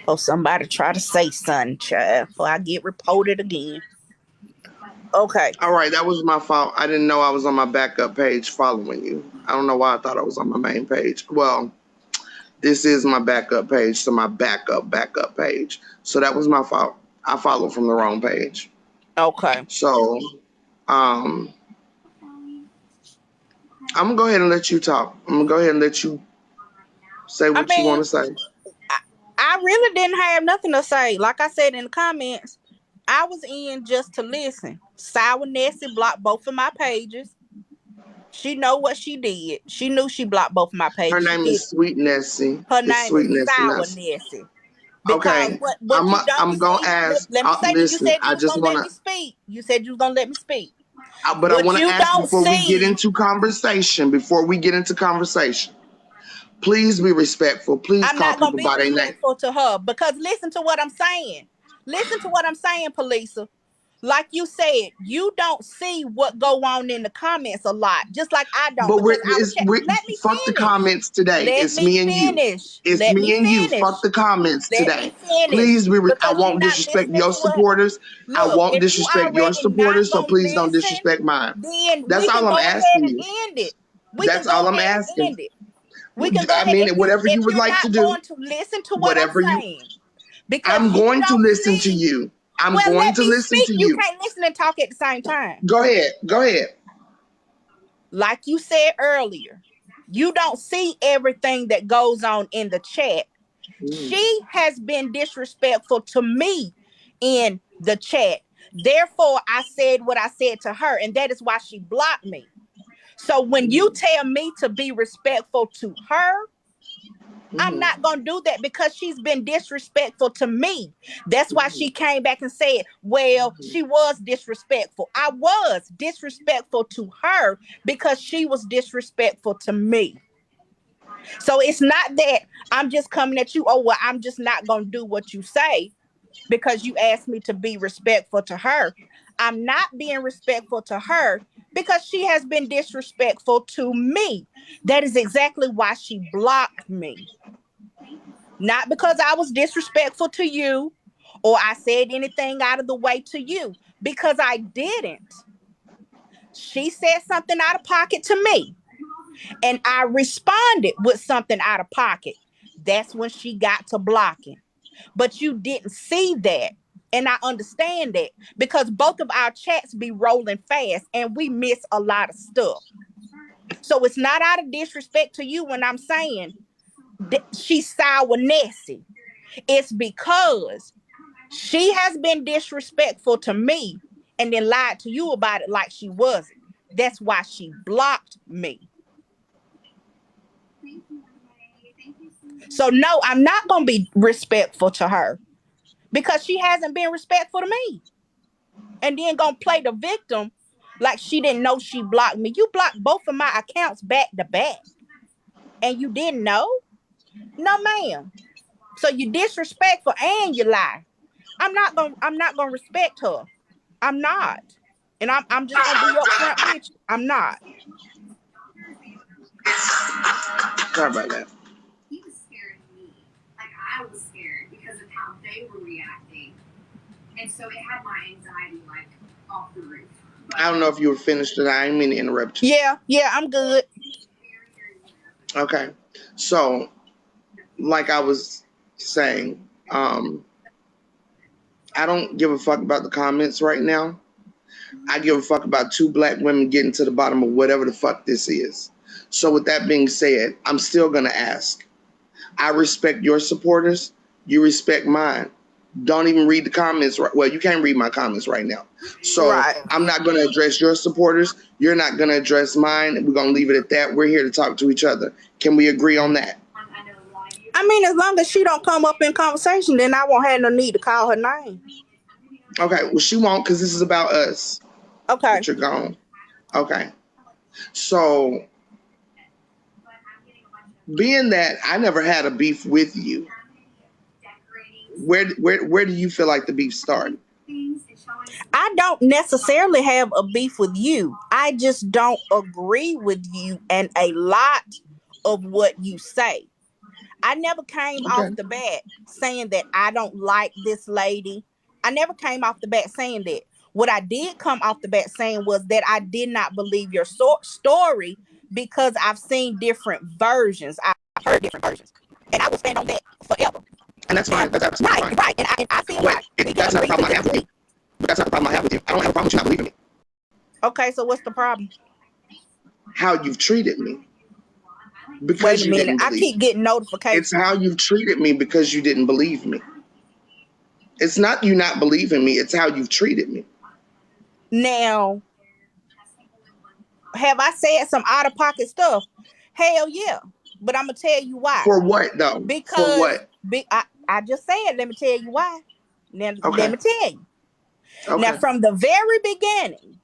Or somebody try to say something, child, before I get reported again. Okay. All right, that was my fault. I didn't know I was on my backup page following you. I don't know why I thought I was on my main page. Well, this is my backup page, so my backup page. So that was my fault. I followed from the wrong page. Okay. So, um, I'm gonna go ahead and let you talk. I'm gonna go ahead and let you say I what you want mean, to say. I, I really didn't have nothing to say. Like I said in the comments, I was in just to listen. Sour Nessie blocked both of my pages. She know what she did. She knew she blocked both of my Her pages. She name did. is Sweet Nessie. Her It's name Sweet is Nessie Sour Nessie. Nessie. Because Okay, what you don't I'm gonna see, ask. let me say this. You Listen, said you I was just gonna let wanna, me speak. You said you was gonna let me speak. but I What want to you ask don't before we get see, into conversation. Before we get into conversation, please be respectful. Please I'm call not gonna people be by their name. respectful to her because listen to what I'm saying. Listen to what I'm saying, Palesa. Like you said, you don't see what go on in the comments a lot, just like I don't, But because I would check. we're Let me fuck the finish. comments today. Let It's me me and you. finish. It's Let me me and you. Fuck finish. the comments Let me today. finish. Please be. I Because you're won't not disrespect listening your to what. supporters. I Look, won't if you disrespect your already not supporters. So gonna please don't listen, disrespect mine. then That's we can all I'm go ahead asking and you. end it. We can That's go all I'm ahead and asking. end it. We can go I ahead mean, whatever if you would you're like to not do, going to listen to what I'm whatever you. saying because I'm you going to don't listen to see. you. I'm Well, going let to me listen speak. to You you. can't listen and talk at the same time. Go ahead. Go ahead. Like you said earlier, you don't see everything that goes on in the chat. Mm, She has been disrespectful to me in the chat. Therefore, I said what I said to her, and that is why she blocked me. So when you mm, tell me to be respectful to her, I'm mm, not going to do that because she's been disrespectful to me. That's why mm, she came back and said, well, mm, she was disrespectful. I was disrespectful to her because she was disrespectful to me. So it's not that I'm just coming at you, oh, well, I'm just not going to do what you say because you asked me to be respectful to her. I'm not being respectful to her because she has been disrespectful to me. That is exactly why she blocked me. Not because I was disrespectful to you or I said anything out of the way to you, because I didn't. She said something out of pocket to me, and I responded with something out of pocket. That's when she got to blocking. But you didn't see that. And I understand that because both of our chats be rolling fast and we miss a lot of stuff. So it's not out of disrespect to you when I'm saying that she's sour Nessie. It's because she has been disrespectful to me and then lied to you about it like she wasn't. That's why she blocked me. So no, I'm not going to be respectful to her because she hasn't been respectful to me. And then going to play the victim like she didn't know she blocked me. You blocked both of my accounts back to back and you didn't know? No, ma'am. So you disrespectful and you lie. I'm not gonna respect her. I'm not. And I'm just gonna be upfront with you. I'm not. sorry about that. He was scaring me. Like I was scared because of how they were reacting. And so it had my anxiety like off the roof. I don't know if you were finished or not. I didn't mean to interrupt you. Yeah, I'm good. Okay. So, like I was saying, I don't give a fuck about the comments right now. I give a fuck about two black women getting to the bottom of whatever the fuck this is. So, with that being said, I'm still going to ask. I respect your supporters. You respect mine. Don't even read the comments. Well, you can't read my comments right now. So, Right. I'm not going to address your supporters. You're not going to address mine. We're going to leave it at that. We're here to talk to each other. Can we agree on that? I mean, as long as she don't come up in conversation, then I won't have no need to call her name. Okay. Well, she won't because this is about us. Okay. But you're gone. Okay. So, being that I never had a beef with you, where do you feel like the beef started? I don't necessarily have a beef with you. I just don't agree with you and a lot of what you say. I never came off Okay. the bat saying that I don't like this lady. I never came off the bat saying that. What I did come off the bat saying was that I did not believe your story because I've seen different versions. I've heard different versions. And I will stand on that forever. And that's fine. That's absolutely fine. Right. And I feel like That's not the problem I have with you. But that's not the problem I have with you. I don't have a problem with you not believing me. Okay, so what's the problem? How you've treated me. Wait Because a you minute. didn't I believe keep me. getting notifications. It's how you've treated me because you didn't believe me. It's not you not believing me. It's how you've treated me. Now, have I said some out of pocket stuff? Hell yeah. But I'm gonna tell you why. For what though? For Because what? I just said, let me tell you why. Now Okay. let me tell you. Okay. Now, from the very beginning,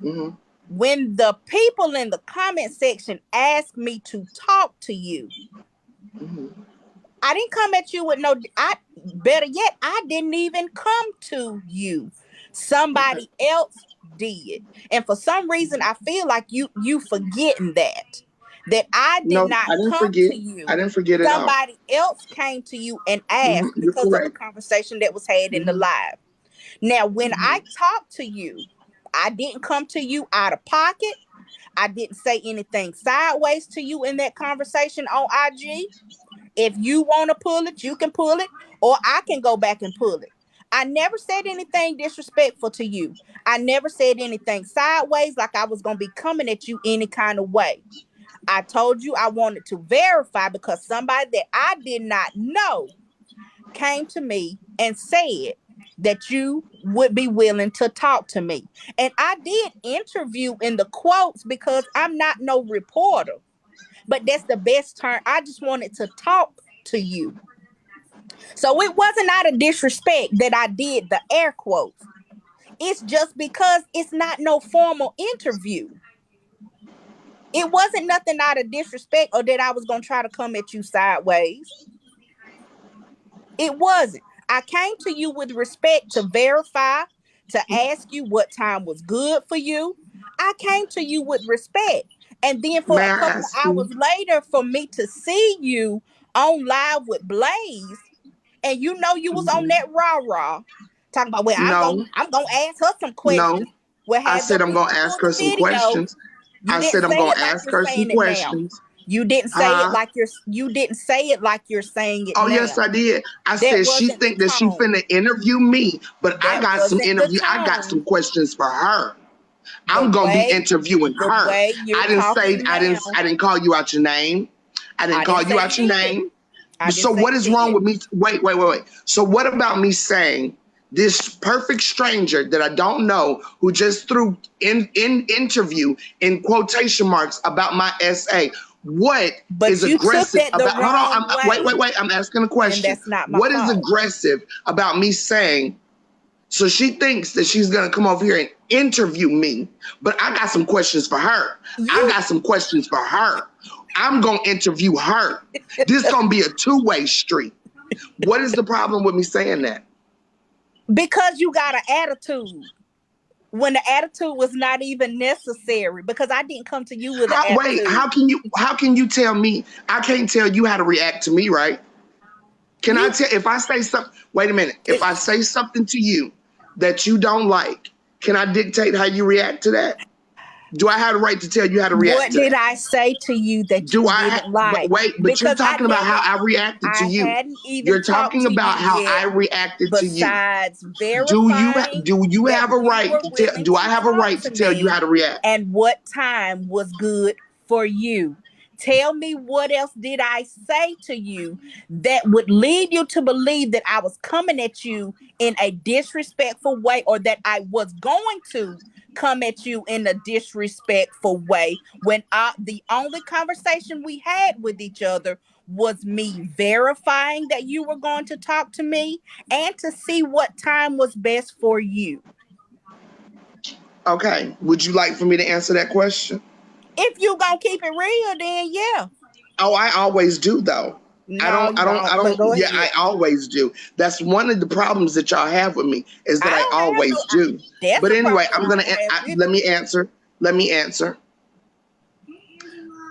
Mm-hmm. when the people in the comment section asked me to talk to you, Mm-hmm. I didn't come at you with no. Better yet, I didn't even come to you. Somebody else did, and for some reason, I feel like you forgetting that I did No, not I didn't come forget. to you. I didn't forget at all. Somebody else came to you and Mm-hmm. asked You're because of a correct. conversation that was had in the Mm-hmm. live. Now, when Mm-hmm. I talked to you, I didn't come to you out of pocket. I didn't say anything sideways to you in that conversation on IG. If you want to pull it, you can pull it, or I can go back and pull it. I never said anything disrespectful to you. I never said anything sideways like I was going to be coming at you any kind of way. I told you I wanted to verify because somebody that I did not know came to me and said that you would be willing to talk to me. And I did interview in the quotes because I'm not no reporter, but that's the best term. I just wanted to talk to you. So it wasn't out of disrespect that I did the air quotes. It's just because it's not no formal interview. It wasn't nothing out of disrespect or that I was going to try to come at you sideways. It wasn't. I came to you with respect to verify, to ask you what time was good for you. I came to you with respect. And then for May a I couple ask of hours you? later, for me to see you on live with Blaze, and you know you was on Mm-hmm. that rah-rah, talking about, well, No, I'm gonna ask her some no. questions. Well, I have said them I'm people gonna pull ask the her some video. questions. You I didn't said I'm say gonna it like ask you're her some saying it now. questions. You didn't say it Huh? like you didn't say it like you're saying it Oh yes, now. I did. I That said she wasn't the think that she tone. finna interview me, but I That got some wasn't the interview. I got some tone. questions for her. The I'm gonna be way interviewing the her. way you're I didn't say talking now. I didn't call you out your name. I didn't I call didn't you say you out your did. name. I So didn't say what you is wrong did. with me? Wait. So what about me saying this perfect stranger that I don't know who just threw in interview in quotation marks about my SA? What is But you took aggressive that the about? Hold on. wrong way. Wait. I'm asking a And question. that's not my What is fault. aggressive about me saying? So she thinks that she's gonna come over here and interview me, but I got some questions for her. I You got some questions for her. I'm gonna interview her. This gonna be a two-way street. What is the problem with me saying that? because you got an attitude. When the attitude was not even necessary, because I didn't come to you with an Wait, attitude. how can you tell me? I can't tell you how to react to me, right? Can I You tell if I say something? Wait a minute. If I say something to you that you don't like, can I dictate how you react to that? Do I have the right to tell you how to react What to did that? I say to you that Do you I didn't like? wait, but you're Because talking about how I reacted to I you. hadn't even You're talked talking to about you how yet, I reacted to you. besides verifying Do you that have a you right were to tell willing do I to have a talk right to to tell you me how to react? and what time was good for you. Tell me, what else did I say to you that would lead you to believe that I was coming at you in a disrespectful way, or that I was going to come at you in a disrespectful way, when the only conversation we had with each other was me verifying that you were going to talk to me and to see what time was best for you. Okay. Would you like for me to answer that question? If you gonna keep it real, then yeah. Oh, I always do though. No, you I don't. But don't, go yeah, ahead. I always do. That's one of the problems that y'all have with me is I that I don't have always no. do. That's But a anyway, problem I don't have with let me answer. Let me answer.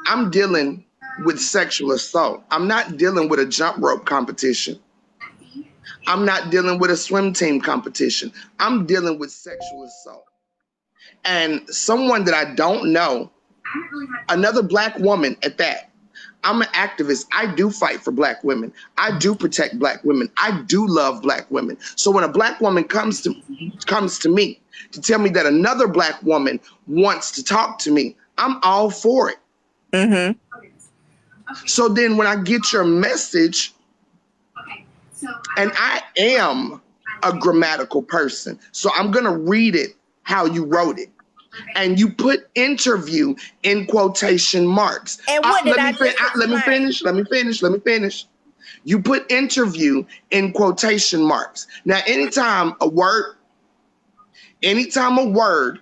I'm dealing. with sexual assault. I'm not dealing with a jump rope competition. I'm not dealing with a swim team competition. I'm dealing with sexual assault. And someone that I don't know, another Black woman at that. I'm an activist. I do fight for Black women. I do protect Black women. I do love Black women. So when a Black woman comes to me to tell me that another Black woman wants to talk to me, I'm all for it. Mm-hmm. So then when I get your message, and I am a grammatical person, so I'm going to read it how you wrote it. And you put interview in quotation marks. And what did I just let me explain? finish. You put interview in quotation marks. Now, anytime a word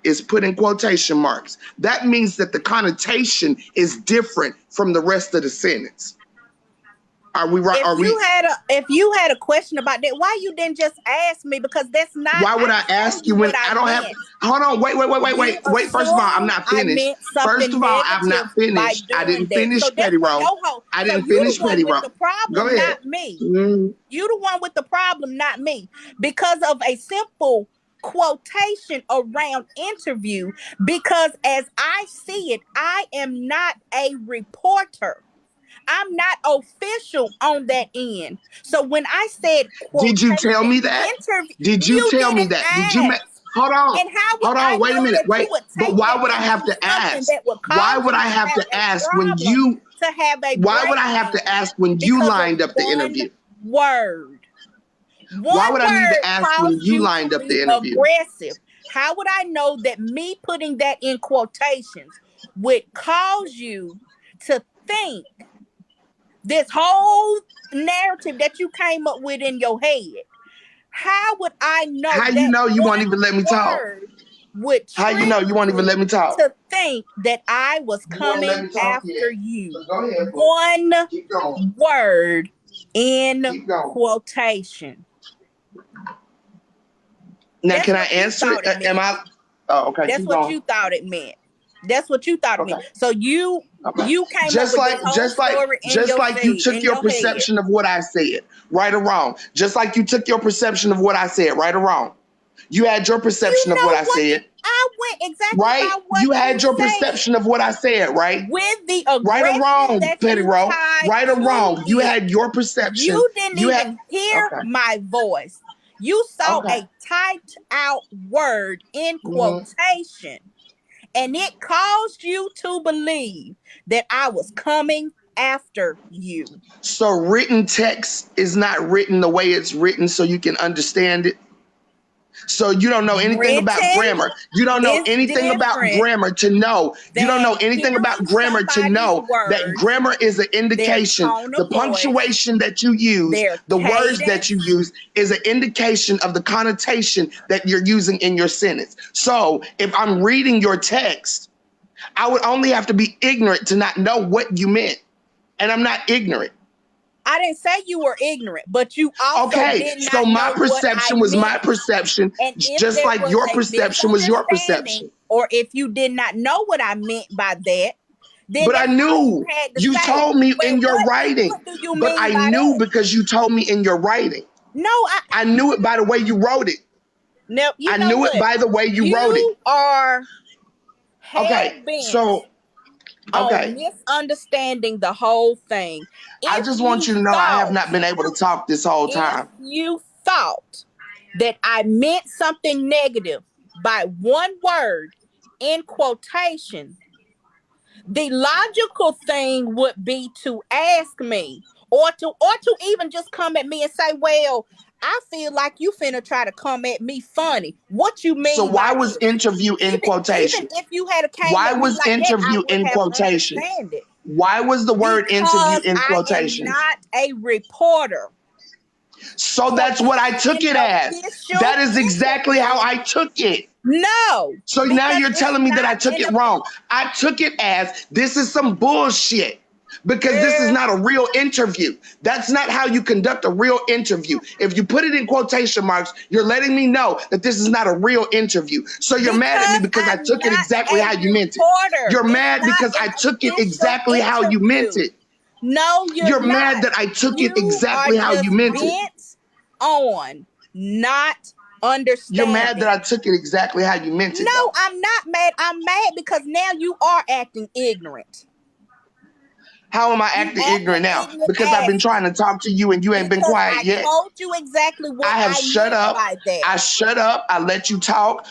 is put in quotation marks, that means that the connotation is different from the rest of the sentence. Are we right? If you had a question about that, why you didn't just ask me? Because that's not. Why would I ask you when I don't have? Hold on, wait. First of all, I'm not finished. First of all, I'm not finished. I didn't finish Petty Roll. I didn't finish Petty Roll. Go ahead. Not me. You the one with the problem, not me. Because of a simple quotation around interview. Because as I see it, I am not a reporter. I'm not official on that end. So when I said did you tell me that? Did you tell me that? Did you hold on? And how would I wait a minute. Wait. But why would I have to ask? Why would I have to ask when you why would I have to ask when you lined up the interview? Why would I need to ask when you lined up the interview? Aggressive. How would I know that me putting that in quotations would cause you to think this whole narrative that you came up with in your head? How would I know? How you know you won't even let me talk? How you know you won't even let me talk? To think that I was coming after you. So one word in quotation. Now, can I answer it? Am I? Oh, okay. That's what you thought it meant. That's what you thought it meant. So you came just up like with this whole story just like you took your perception of what I said, right or wrong. Just like you took your perception of what I said, right or wrong. You had your perception of what I said. I went exactly right. by what you had your perception of what I said, right? With the right or wrong, Petty Roll. Right or wrong, you had your perception. You didn't even hear my voice. You saw a typed out word in quotation. And it caused you to believe that I was coming after you. So written text is not written the way it's written so you can understand it. So you don't know anything about grammar. You don't know anything about grammar to know. You don't know anything about grammar to know that grammar is an indication. The punctuation that you use, the words that you use is an indication of the connotation that you're using in your sentence. So if I'm reading your text, I would only have to be ignorant to not know what you meant. And I'm not ignorant. I didn't say you were ignorant, but you also did not so my know perception what was my perception, just like your perception was your perception. Or if you did not know what I meant by that, then but I knew you told me in your writing. But I knew because you told me in your writing. No, I knew it by the way you wrote it. No, I knew it by the way you wrote it. You are misunderstanding the whole thing. I just want you to know I have not been able to talk this whole time. If you thought that I meant something negative by one word in quotation, the logical thing would be to ask me or to even just come at me and say, well, I feel like you finna try to come at me funny. What you mean? So why was interview in quotation? Even if you had why was interview in quotation? Why was the word interview in quotation? I am not a reporter. So that's what I took it as. That is exactly how I took it. No. So now you're telling me that I took it wrong. I took it as this is some bullshit. Because this is not a real interview. That's not how you conduct a real interview. If you put it in quotation marks, you're letting me know that this is not a real interview. So you're mad at me because I took it exactly how you meant it. You're mad because I took it exactly how you meant it. No, you're You're not. mad that I took it You are exactly how you just meant it. bent on not You're mad that understanding. I took it exactly how you meant it, No, though. I'm not mad. I'm mad because now you are acting ignorant. How am I You acting acting ignorant now? ignorant Because I've been trying to talk to you and you ain't been because quiet I yet. told you exactly what I have I shut meant up. by that. I shut up. I let you talk.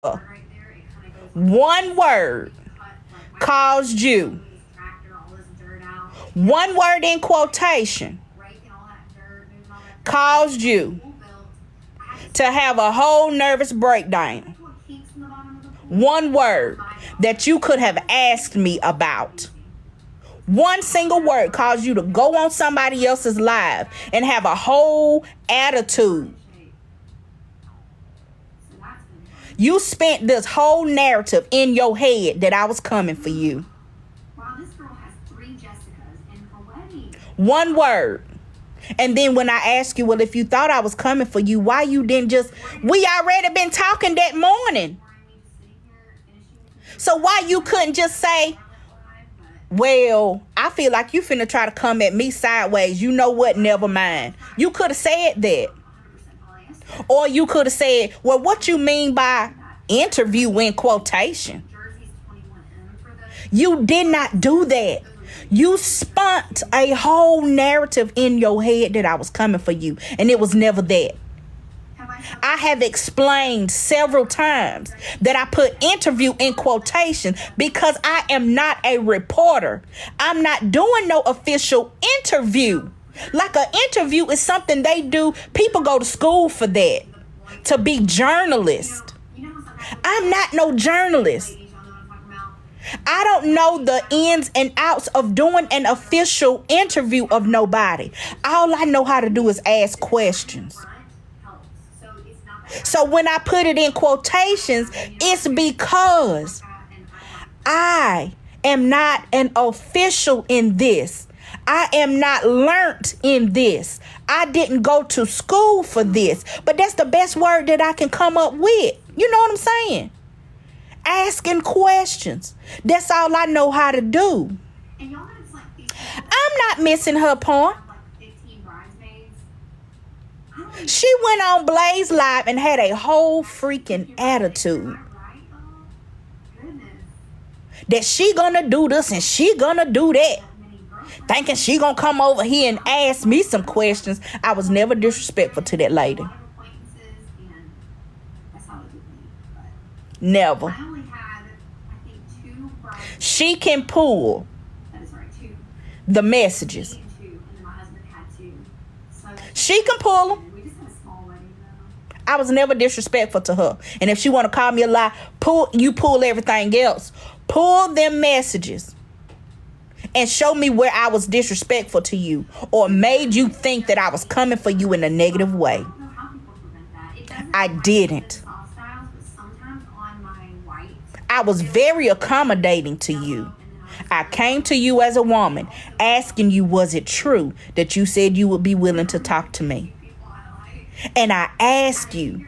Right there, it kind of goes One word cut like my caused you. this tractor, all this dirt out, One word in quotation raking all that dirt, moving all that dirt. caused you Pool built. I had to have a whole nervous breakdown. to put kinks in the bottom of the pool. One word that you could have asked me about. One single word caused you to go on somebody else's live and have a whole attitude. So that's been fun. You spent this whole narrative in your head that I was coming for you. Wow, this girl has 3 Jessicas in her wedding. One word. And then when I ask you, well, if you thought I was coming for you, why you didn't just, we already been talking that morning. So why you couldn't just say, well, I feel like you finna try to come at me sideways. You know what? Never mind. You could have said that. Or you could have said, well, what you mean by interview in quotation? You did not do that. You spun a whole narrative in your head that I was coming for you. And it was never that. I have explained several times that I put interview in quotation because I am not a reporter. I'm not doing no official interview. Like an interview is something they do. People go to school for that, to be journalists. I'm not no journalist. I don't know the ins and outs of doing an official interview of nobody. All I know how to do is ask questions. So when I put it in quotations, it's because I am not an official in this. I am not learnt in this. I didn't go to school for this. But that's the best word that I can come up with. You know what I'm saying? Asking questions. That's all I know how to do. I'm not missing her point. She went on Blaze Live and had a whole freaking attitude that she gonna do this and she gonna do that, thinking she gonna come over here and ask me some questions. I was never disrespectful to that lady. Never. She can pull the messages. She can pull them. I was never disrespectful to her. And if she want to call me a lie, pull everything else. Pull them messages and show me where I was disrespectful to you or made you think that I was coming for you in a negative way. I didn't. I was very accommodating to you. I came to you as a woman asking you, was it true that you said you would be willing to talk to me? And I asked you,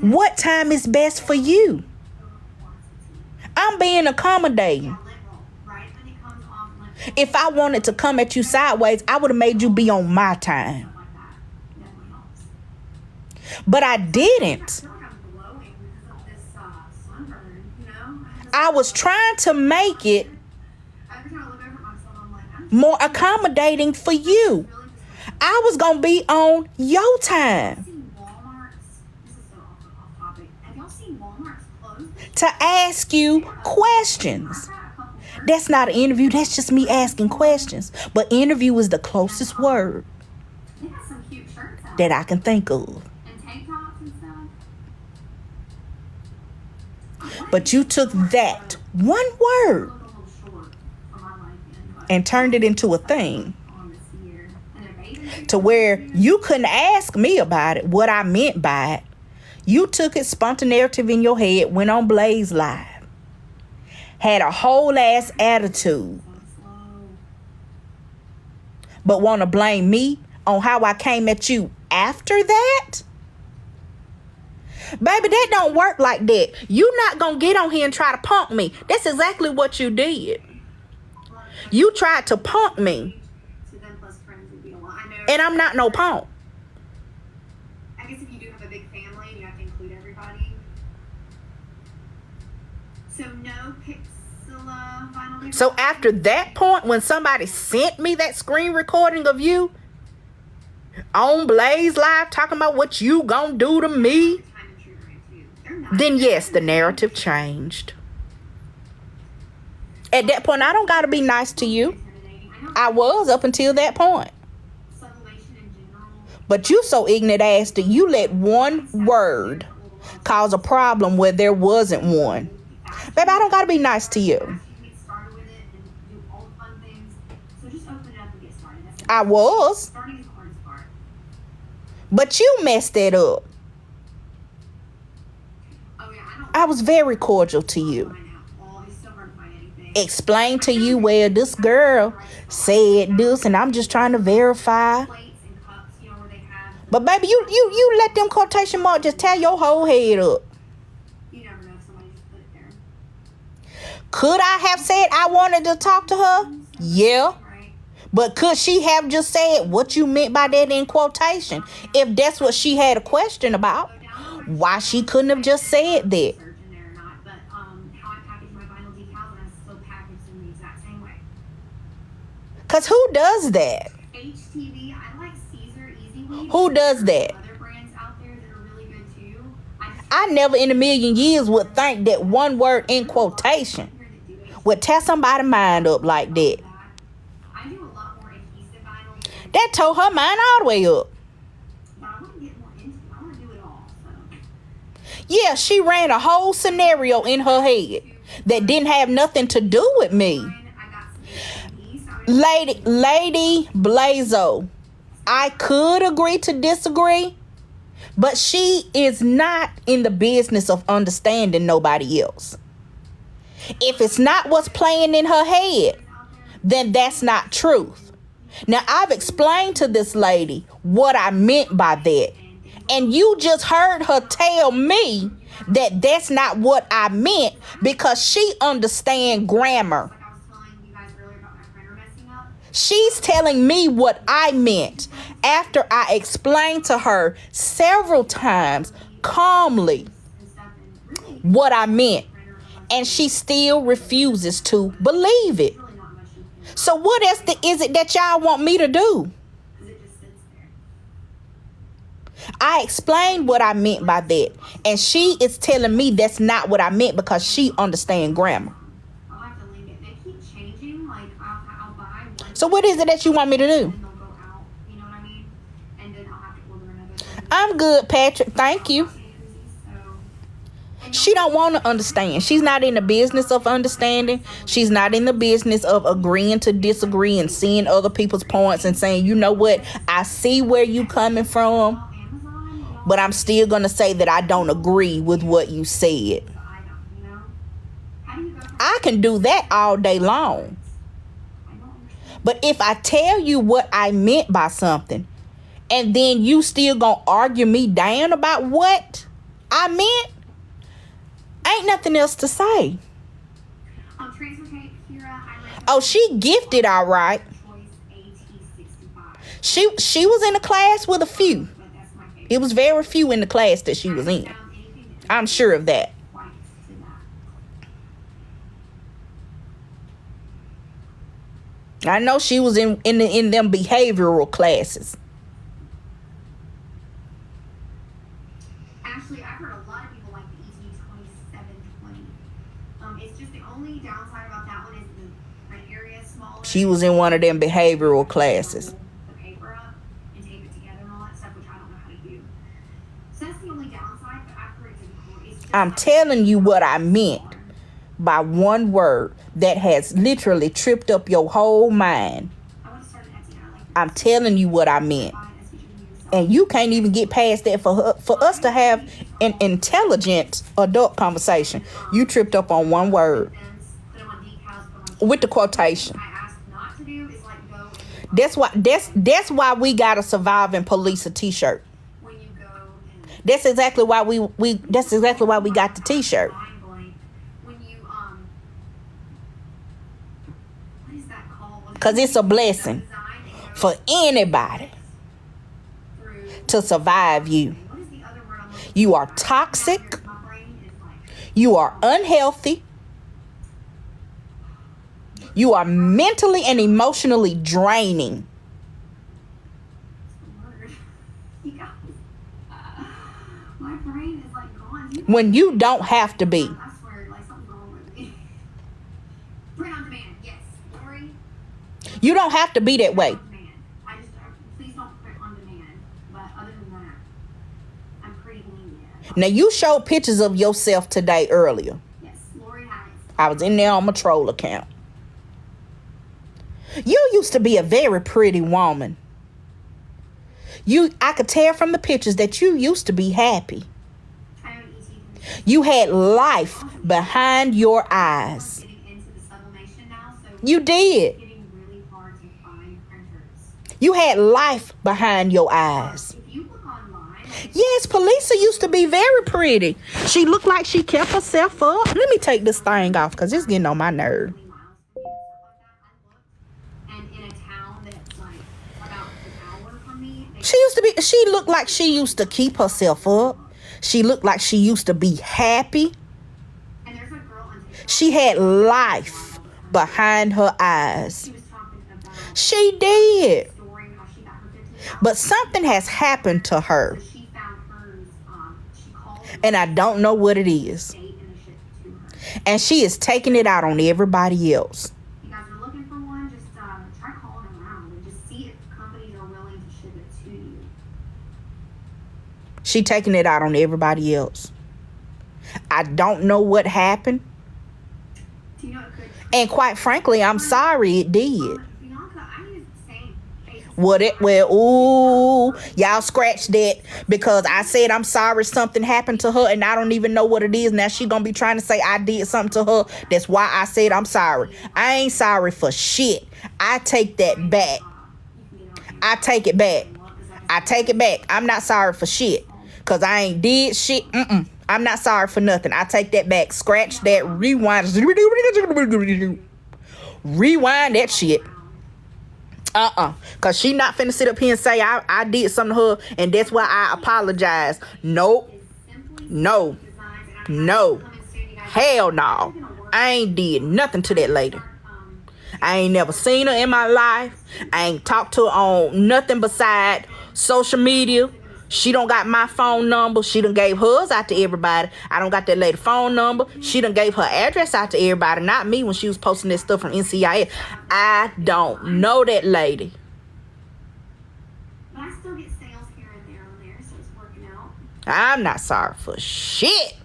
what time is best for you? I'm being accommodating. If I wanted to come at you sideways, I would have made you be on my time. But I didn't. I was trying to make it more accommodating for you. I was going to be on your time to ask you questions. That's not an interview. That's just me asking questions. But interview is the closest word that I can think of. But you took that one word and turned it into a thing to where you couldn't ask me about it, what I meant by it. You took it spontaneity in your head, went on Blaze Live, had a whole ass attitude, but want to blame me on how I came at you after that? Baby, that don't work like that. You not gonna get on here and try to punk me. That's exactly what you did. You tried to punk me. And I'm not no punk. I guess if you do have a big family, you have to include everybody. So no Pixela vinyl. So after that point, when somebody sent me that screen recording of you on Blaze Live talking about what you gonna do to me, then yes, the narrative changed. At that point, I don't gotta be nice to you. I was up until that point. But you so ignorant ass that you let one word cause a problem where there wasn't one. Baby, I don't gotta be nice to you. I was. But you messed that up. I was very cordial to you. Explain to you where this girl said this and I'm just trying to verify. But baby, you let them quotation marks just tear your whole head up. Could I have said I wanted to talk to her? Yeah. But could she have just said what you meant by that in quotation? If that's what she had a question about, why she couldn't have just said that? Because who does that? Who does that? I never in a million years would think that one word in quotation would tear somebody's mind up like that. That tore her mind all the way up. Yeah, she ran a whole scenario in her head that didn't have nothing to do with me. Lady Blazo, I could agree to disagree, but she is not in the business of understanding nobody else. If it's not what's playing in her head, then that's not truth. Now, I've explained to this lady what I meant by that, and you just heard her tell me that that's not what I meant because she understands grammar. She's telling me what I meant after I explained to her several times calmly what I meant, and she still refuses to believe it. So what else is it that y'all want me to do? I explained what I meant by that, and she is telling me that's not what I meant because she understands grammar. So what is it that you want me to do? I'm good, Patrick. Thank you. She don't want to understand. She's not in the business of understanding. She's not in the business of agreeing to disagree and seeing other people's points and saying, you know what, I see where you coming from, but I'm still going to say that I don't agree with what you said. I can do that all day long. But if I tell you what I meant by something, and then you still gonna argue me down about what I meant, ain't nothing else to say. Oh, she gifted all right. She was in a class with a few. It was very few in the class that she was in. I'm sure of that. I know she was in them behavioral classes. Actually, I've heard a lot of people like the ET2720. It's just the only downside about that one is the print area is smaller. She was in one of them behavioral classes. The paper up and tape it together and all that stuff, which I don't know how to do. So that's the only downside, but I've heard it's I'm telling you what I meant by one word that has literally tripped up your whole mind. I'm telling you what I meant. And you can't even get past that for us to have an intelligent adult conversation. You tripped up on one word with the quotation. That's why we gotta survive and police a t-shirt. That's exactly why we that's exactly why we got the t-shirt. When you what is that called? Because it's a blessing for anybody to survive you. What is the other word I'm looking for? You are toxic. My brain is like, You are unhealthy. You are mentally and emotionally draining. word. You guys. My brain is like gone. When you don't have to be. I swear, like something's wrong with me. Print on demand, yes. Lori. You don't have to be that way. On demand. I just please don't print on demand. But other than that, I'm pretty lenient. Now, you showed pictures of yourself today earlier. Yes, Lori has. I was in there on my troll account. You used to be a very pretty woman. I could tell from the pictures that you used to be happy. I know ET. You had life behind your eyes. Getting into the sublimation now, so You did. it's getting really hard to find printers. You had life behind your eyes. If you look online, Yes, Palesa used to be very pretty. She looked like she kept herself up. Let me take this thing off because it's getting on my nerve. miles from me and stuff like that, I looked, and in a town that's like about an hour from me, She looked like she used to keep herself up. She looked like she used to be happy. and there's a girl on TikTok. She had life behind her eyes. She was talking about She did. the story how she got her 15. But something has happened to her. So she found hers. She called And I don't know what it is. the date and the ship to her. And she is taking it out on everybody else. You guys are looking for one, just try calling around and just see if companies are willing to ship it to you. She taking it out on everybody else. I don't know what happened. Do you know it could? And quite frankly, I'm sorry it did. Bianca, I use the same face. Ooh, y'all scratch that because I said I'm sorry something happened to her and I don't even know what it is. Now she gonna be trying to say I did something to her. That's why I said I'm sorry. I ain't sorry for shit. I take that back. I take it back. I take it back. I'm not sorry for shit. Cause I ain't did shit. I'm not sorry for nothing. I take that back. Scratch that. Rewind. Rewind that shit. Cause she not finna sit up here and say I did something to her and that's why I apologize. Nope. No. No. Hell no. I ain't did nothing to that lady. I ain't never seen her in my life. I ain't talked to her on nothing beside social media. She don't got my phone number. She done gave hers out to everybody. I don't got that lady phone number. She done gave her address out to everybody. Not me when she was posting that stuff from NCIS. I don't know that lady. But I still get sales here and there, so it's working out. I'm not sorry for shit.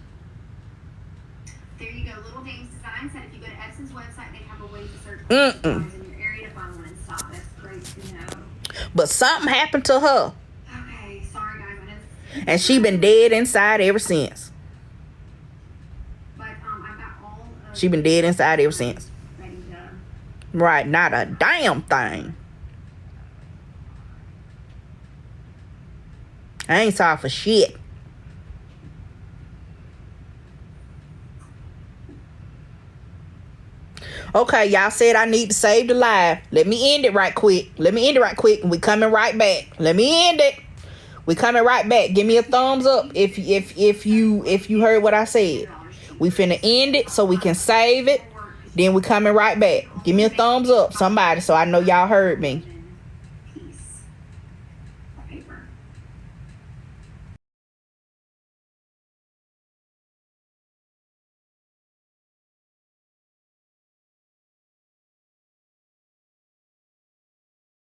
There you go. Little Dames Design said if you go to Epson's website, they have a way to search for designs in your area to find one in stock. That's great to know. But something happened to her. Okay, sorry guys. I know. And she been dead inside ever since. But I've got all of She been dead inside ever since. ready to. Right, not a damn thing. I ain't sorry for shit. Okay, y'all said I need to save the live. Let me end it right quick. And we coming right back. Let me end it. We coming right back. Give me a thumbs up if you heard what I said. We finna end it so we can save it. Then we coming right back. Give me a thumbs up, somebody, so I know y'all heard me.